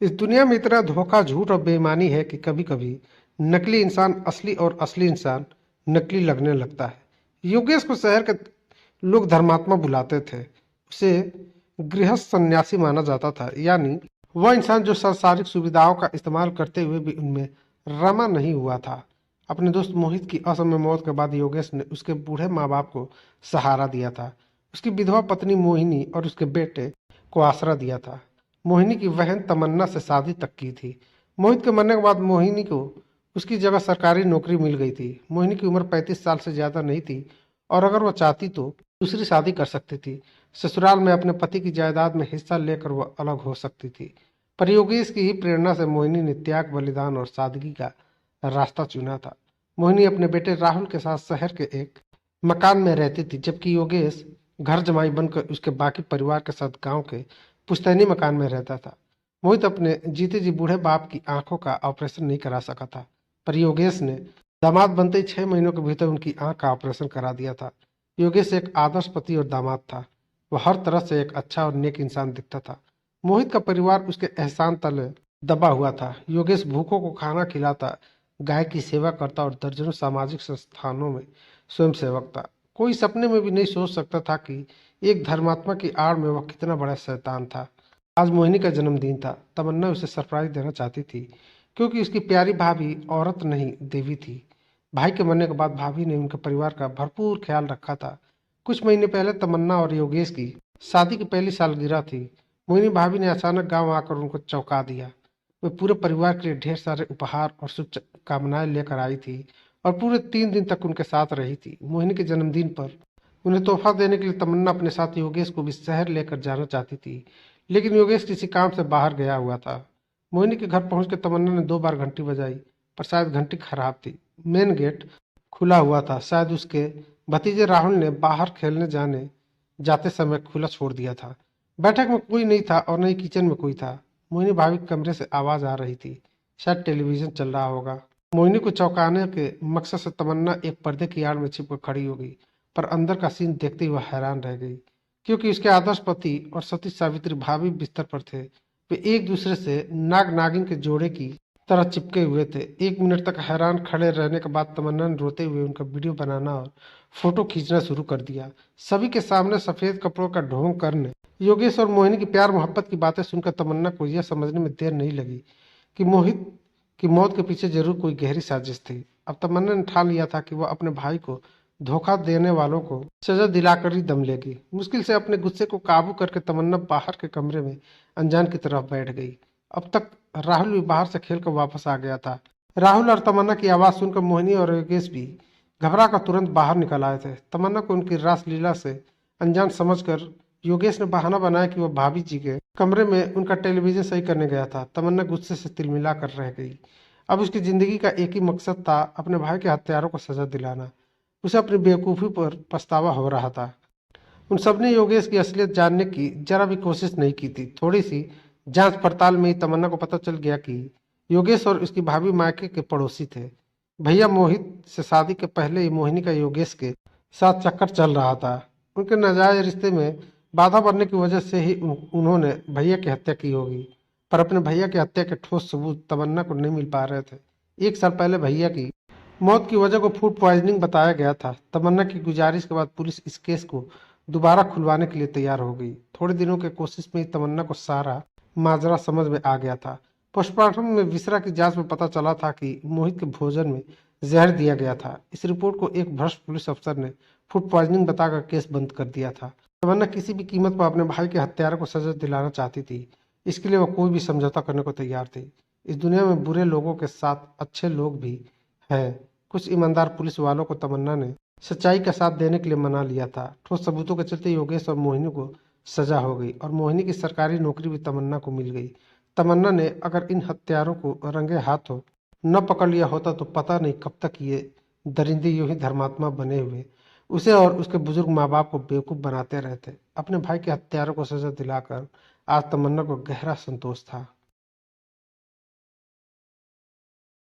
इस दुनिया में इतना धोखा, झूठ और बेईमानी है कि कभी-कभी नकली इंसान असली और असली इंसान नकली लगने लगता है। योगेश को शहर के लोग धर्मात्मा बुलाते थे। उसे गृहस्थ सन्यासी माना जाता था, यानी वह इंसान जो सांसारिक सुविधाओं का इस्तेमाल करते हुए भी उनमें रमा नहीं हुआ था। अपने दोस्त मोहित की असमय मौत के बाद योगेश ने उसके बूढ़े माँ बाप को सहारा दिया था। उसकी विधवा पत्नी मोहिनी और उसके बेटे को आसरा दिया था। मोहिनी की बहन तमन्ना से शादी तक की थी। मोहित के मरने के बाद मोहिनी को उसकी जगह सरकारी नौकरी मिल गई थी। मोहिनी की उम्र 35 साल से ज्यादा नहीं थी और अगर वह चाहती तो दूसरी शादी कर सकती थी। ससुराल में अपने पति की जायदाद में हिस्सा लेकर वह अलग हो सकती थी। पर योगेश की ही प्रेरणा से मोहिनी ने त्याग, बलिदान और सादगी का रास्ता चुना था। मोहिनी अपने बेटे राहुल के साथ शहर के एक मकान में रहती थी, जबकि योगेश घर जमाई बनकर उसके बाकी परिवार के साथ गांव के पुश्तैनी मकान में रहता था। मोहित अपने जीते जी बूढ़े बाप की आंखों का ऑपरेशन नहीं करा सका था, पर योगेश ने दामाद बनते ही 6 महीनों के भीतर उनकी आंख का ऑपरेशन करा दिया था। योगेश एक आदर्श पति और दामाद था। वह हर तरह से एक अच्छा और नेक इंसान दिखता था। मोहित का परिवार उसके एहसान तले दबा हुआ था। योगेश भूखों को खाना खिलाता, गाय की सेवा करता और दर्जनों सामाजिक संस्थानों में स्वयं सेवक था। कोई सपने में भी नहीं सोच सकता था कि एक धर्मात्मा की आड़ में वह कितना बड़ा शैतान था। आज मोहिनी का जन्मदिन था। तमन्ना उसे सरप्राइज देना चाहती थी, क्योंकि उसकी प्यारी भाभी औरत नहीं देवी थी। भाई के मरने के बाद भाभी ने उनके परिवार का भरपूर ख्याल रखा था। कुछ महीने पहले तमन्ना और योगेश की शादी की पहली सालगिरह थी। मोहिनी भाभी ने अचानक गांव आकर उनको चौंका दिया। वे पूरे परिवार के लिए ढेर सारे उपहार और शुभकामनाएं लेकर आई थी और पूरे 3 दिन तक उनके साथ रही थी। मोहिनी के जन्मदिन पर उन्हें तोहफा देने के लिए तमन्ना अपने साथ योगेश को भी शहर लेकर जाना चाहती थी, लेकिन योगेश किसी काम से बाहर गया हुआ था। मोहिनी के घर पहुंचकर तमन्ना ने 2 बार घंटी बजाई, पर शायद घंटी खराब थी। मेन गेट खुला हुआ था। शायद उसके भतीजे राहुल ने बाहर खेलने जाने जाते समय खुला छोड़ दिया था। बैठक में कोई नहीं था और न ही किचन में कोई था। मोहिनी भाभी के कमरे से आवाज आ रही थी। शायद टेलीविजन चल रहा होगा। मोहिनी को चौंकाने के मकसद से तमन्ना एक पर्दे की आड़ में छिपकर खड़ी हो गई, पर अंदर का सीन देखते ही वह हैरान रह गई, क्योंकि उसके आदर्श पति और सती सावित्री भाभी बिस्तर पर थे। वे एक दूसरे से नाग नागिन के जोड़े की तरह चिपके हुए थे। 1 मिनट तक हैरान खड़े रहने के बाद तमन्ना ने रोते हुए उनका वीडियो बनाना और फोटो खींचना शुरू कर दिया। सभी के सामने सफेद कपड़ों का ढोंग करने योगेश और मोहिनी की प्यार मोहब्बत की बातें सुनकर तमन्ना को यह समझने में देर नहीं लगी कि मोहित की मौत के पीछे जरूर कोई गहरी साजिश थी। अब तमन्ना ने ठान लिया था कि वह अपने भाई को धोखा देने वालों को सजा दिलाकर ही दम लेगी। मुश्किल से अपने गुस्से को काबू करके तमन्ना बाहर के कमरे में अनजान की तरफ बैठ गई। अब तक राहुल भी बाहर से खेलकर वापस आ गया था। राहुल और तमन्ना की आवाज सुनकर मोहिनी और योगेश भी घबरा कर तुरंत बाहर निकल आए थे। तमन्ना को उनकी रासलीला से अनजान समझकर योगेश ने बहाना बनाया कि वह भाभी जी के कमरे में उनका टेलीविजन सही करने गया था। तमन्ना गुस्से से तिलमिला कर रह गई। अब उसकी जिंदगी का एक ही मकसद था, अपने भाई के हत्यारों को सजा दिलाना। उसे अपनी बेवकूफ़ी पर पछतावा हो रहा था। उन सबने योगेश की असलियत जानने की जरा भी कोशिश नहीं की थी। थोड़ी सी जांच पड़ताल में ही तमन्ना को पता चल गया कि योगेश और उसकी भाभी मायके के पड़ोसी थे। भैया मोहित से शादी के पहले ही मोहिनी का योगेश के साथ चक्कर चल रहा था। उनके नाजायज रिश्ते में बाधा बनने की वजह से ही उन्होंने भैया की हत्या की होगी, पर अपने भैया की हत्या के ठोस सबूत तमन्ना को नहीं मिल पा रहे थे। 1 साल पहले भैया की मौत की वजह को फूड पॉइजनिंग बताया गया था। तमन्ना की गुजारिश के बाद पुलिस इस केस को दोबारा खुलवाने के लिए तैयार हो गई। थोड़े दिनों के कोशिश में ही तमन्ना को सारा माजरा समझ में आ गया था। पोस्टमार्टम में विसरा की जांच में पता चला था कि मोहित के भोजन में जहर दिया गया था। इस रिपोर्ट को एक भ्रष्ट पुलिस अफसर ने फूड पॉइजनिंग बताकर केस बंद कर दिया था। तमन्ना किसी भी कीमत पर अपने भाई के हत्यारों को सजा दिलाना चाहती थी। इसके लिए वह कोई भी समझौता करने को तैयार थी। इस दुनिया में बुरे लोगों के साथ अच्छे लोग भी हैं। कुछ ईमानदार पुलिस वालों को तमन्ना ने सच्चाई का साथ देने के लिए मना लिया था। ठोस सबूतों के चलते योगेश और मोहिनी को सजा हो गई और मोहिनी की सरकारी नौकरी भी तमन्ना को मिल गई। तमन्ना ने अगर इन हत्यारों को रंगे हाथों न पकड़ लिया होता तो पता नहीं कब तक ये दरिंदे यूं ही धर्मात्मा बने हुए उसे और उसके बुजुर्ग माँ बाप को बेवकूफ बनाते रहते। अपने भाई के हत्यारों को सजा दिलाकर आज तमन्ना को गहरा संतोष था।